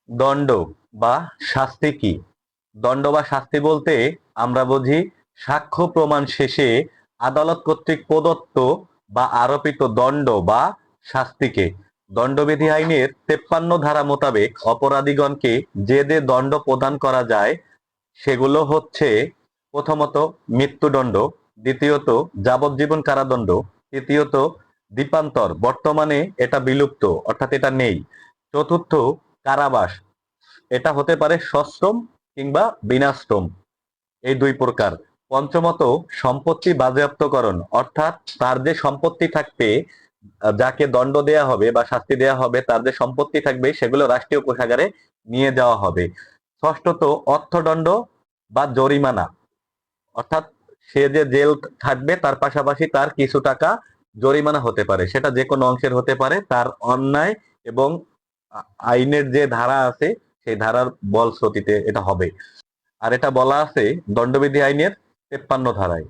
দণ্ড বা শাস্তি কি? দণ্ড বা শাস্তি বলতে আমরা বুঝি সাক্ষ্য প্রমাণ শেষে আদালত কর্তৃক প্রদত্ত বা আরোপিত দণ্ড বা শাস্তিকে। দণ্ডবিধি আইনের 53 ধারা মোতাবেক অপরাধীগণকে যে যে দণ্ড প্রদান করা যায় সেগুলো হচ্ছে: প্রথমত মৃত্যুদণ্ড, দ্বিতীয়ত যাবজ্জীবন কারাদণ্ড, তৃতীয়ত দ্বীপান্তর, বর্তমানে এটা বিলুপ্ত অর্থাৎ এটা নেই, চতুর্থ কারাবাস, এটা হতে পারে সশ্রম কিংবা বিনাশ্রম, এই দুই প্রকার, পঞ্চমত সম্পত্তি বাজেয়াপ্তকরণ অর্থাৎ তার যে সম্পত্তি থাকবে, যাকে দণ্ড দেয়া হবে বা শাস্তি দেয়া হবে তার যে সম্পত্তি থাকবে সেগুলো রাষ্ট্রীয় কোষাগারে নিয়ে যাওয়া হবে, ষষ্ঠত অর্থদণ্ড বা জরিমানা অর্থাৎ সে যে জেল থাকবে তার পাশাপাশি তার কিছু টাকা জরিমানা হতে পারে, সেটা যে কোনো অংশের হতে পারে, তার অন্যায় এবং আইনের যে ধারা আছে সেই ধারার বলশ্রুতিতে এটা হবে। আর এটা বলা আছে দণ্ডবিধি আইনের 53 ধারায়।